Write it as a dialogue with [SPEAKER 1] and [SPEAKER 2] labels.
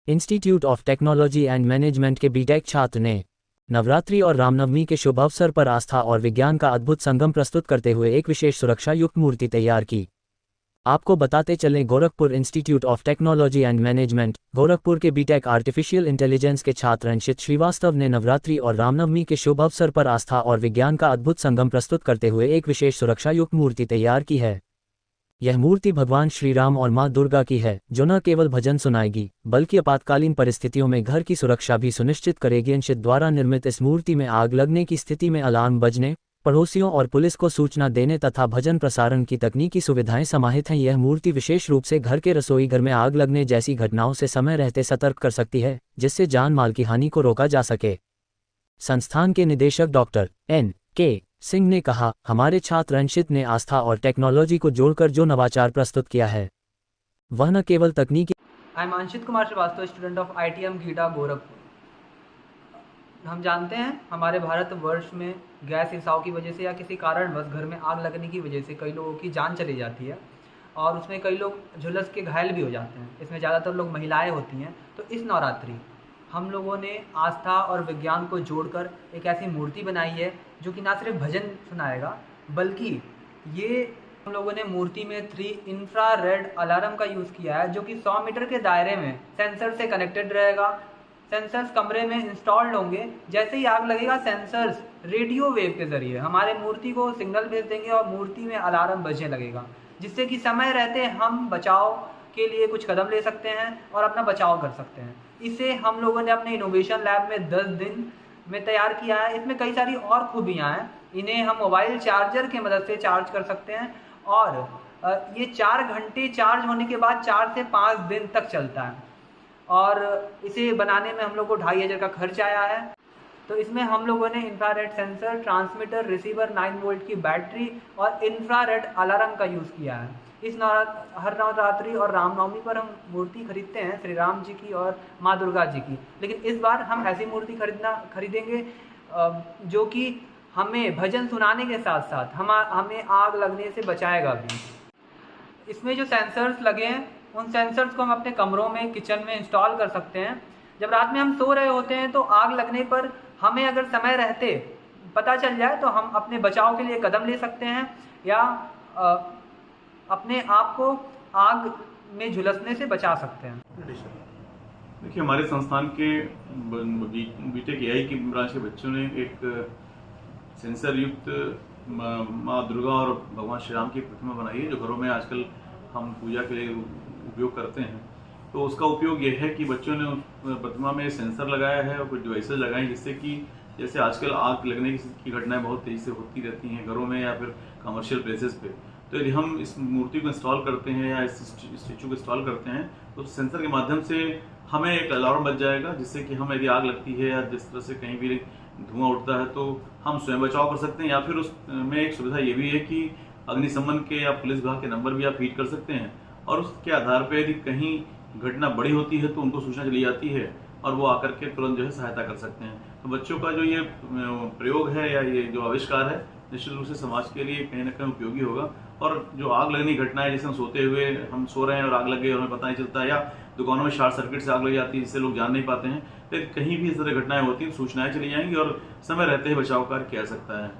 [SPEAKER 1] Institute of technology and management के BTech छात्र ने नवरात्रि और रामनवमी के शुभ अवसर पर आस्था और विज्ञान का अद्भुत संगम प्रस्तुत करते हुए एक विशेष सुरक्षा युक्त मूर्ति तैयार की। आपको बताते चलें, Gorakhpur institute of technology and management Gorakhpur के बीटेक आर्टिफिशियल इंटेलिजेंस के छात्र अंशित श्रीवास्तव ने नवरात्रि और रामनवमी के शुभ अवसर पर आस्था और विज्ञान का अद्भुत संगम प्रस्तुत करते हुए एक विशेष सुरक्षा युक्त मूर्ति तैयार की है। यह मूर्ति भगवान श्री राम और मां दुर्गा की है, जो न केवल भजन सुनाएगी बल्कि आपातकालीन परिस्थितियों में घर की सुरक्षा भी सुनिश्चित करेगी। अंशित द्वारा निर्मित इस मूर्ति में आग लगने की स्थिति में अलार्म बजने, पड़ोसियों और पुलिस को सूचना देने तथा भजन प्रसारण की तकनीकी सुविधाएं समाहित हैं। यह मूर्ति विशेष रूप से घर के रसोई घर में आग लगने जैसी घटनाओं से समय रहते सतर्क कर सकती है, जिससे जान माल की हानि को रोका जा सके। संस्थान के निदेशक डॉक्टर N.K. सिंह ने कहा, हमारे छात्र अंशित ने आस्था और टेक्नोलॉजी को जोड़कर जो नवाचार प्रस्तुत किया है वह न केवल तकनीकी।
[SPEAKER 2] I am Anshit Kumar Srivastava, student of ITM GIDA Gorakhpur. हम जानते हैं हमारे भारतवर्ष में गैस रिसाव की वजह से या किसी कारणवश घर में आग लगने की वजह से कई लोगों की जान चली जाती है और उसमें कई लोग झुलस के घायल भी हो जाते हैं। इसमें ज़्यादातर लोग महिलाएं होती हैं। तो इस नवरात्रि हम लोगों ने आस्था और विज्ञान को जोड़कर एक ऐसी मूर्ति बनाई है जो कि ना सिर्फ भजन सुनाएगा बल्कि ये हम लोगों ने मूर्ति में 3 इंफ्रारेड अलार्म का यूज़ किया है, जो कि 100 मीटर के दायरे में सेंसर से कनेक्टेड रहेगा। सेंसर्स कमरे में इंस्टॉल्ड होंगे। जैसे ही आग लगेगा, सेंसर्स रेडियो वेव के ज़रिए हमारे मूर्ति को सिग्नल भेज देंगे और मूर्ति में अलार्म बजने लगेगा, जिससे कि समय रहते हम बचाव के लिए कुछ कदम ले सकते हैं और अपना बचाव कर सकते हैं। इसे हम लोगों ने अपने इनोवेशन लैब में 10 दिन में तैयार किया है। इसमें कई सारी और खूबियाँ हैं। इन्हें हम मोबाइल चार्जर की मदद से चार्ज कर सकते हैं और ये 4 घंटे चार्ज होने के बाद 4 से 5 दिन तक चलता है और इसे बनाने में हम लोग को 2500 का खर्च आया है। तो इसमें हम लोगों ने infrared sensor, transmitter, receiver, 9 volt की बैटरी और इंफ्रारेड अलार्म का यूज़ किया है। हर नवरात्रि और रामनवमी पर हम मूर्ति खरीदते हैं श्री राम जी की और माँ दुर्गा जी की, लेकिन इस बार हम ऐसी मूर्ति खरीदेंगे जो कि हमें भजन सुनाने के साथ साथ हमें आग लगने से बचाएगा भी। इसमें जो सेंसर्स लगे हैं उन सेंसर्स को हम अपने कमरों में, किचन में इंस्टॉल कर सकते हैं। जब रात में हम सो रहे होते हैं तो आग लगने पर हमें अगर समय रहते पता चल जाए तो हम अपने बचाव के लिए कदम ले सकते हैं या अपने आप को आग में झुलसने से बचा सकते हैं।
[SPEAKER 3] देखिए, हमारे संस्थान के बीटेक AI की ब्रांच के बच्चों ने एक सेंसर युक्त माँ दुर्गा और भगवान श्री राम की प्रतिमा बनाई है, जो घरों में आजकल हम पूजा के लिए उपयोग करते हैं। तो उसका उपयोग यह है कि बच्चों ने उस प्रतिमा में सेंसर लगाया है और कुछ डिवाइसेस लगाए हैं, जिससे कि जैसे आजकल आग लगने की घटनाएं बहुत तेज़ी से होती रहती हैं घरों में या फिर कमर्शियल प्लेसेस पे। तो यदि हम इस मूर्ति को इंस्टॉल करते हैं या इस स्टैचू को इंस्टॉल करते हैं तो सेंसर के माध्यम से हमें एक अलार्म बज जाएगा, जिससे कि हम यदि आग लगती है या जिस तरह से कहीं भी धुआं उठता है तो हम स्वयं बचाव कर सकते हैं। या फिर उसमें एक सुविधा ये भी है कि अग्निशमन के या पुलिस विभाग के नंबर भी आप फीड कर सकते हैं और उसके आधार पर यदि कहीं घटना बड़ी होती है तो उनको सूचना चली जाती है और वो आकर के तुरंत जो है सहायता कर सकते हैं। तो बच्चों का जो ये प्रयोग है या ये जो आविष्कार है निश्चित रूप से समाज के लिए कहीं ना कहीं उपयोगी होगा। और जो आग लगने की घटना है, जैसे हम सो रहे हैं और आग लग गई और हमें पता नहीं चलता है, या दुकानों में शॉर्ट सर्किट से आग लग जाती है जिससे लोग जान नहीं पाते हैं, तो कहीं भी इस तरह घटनाएं होती हैं सूचनाएं चली जाएंगी और समय रहते ही बचाव कार्य किया जा सकता है।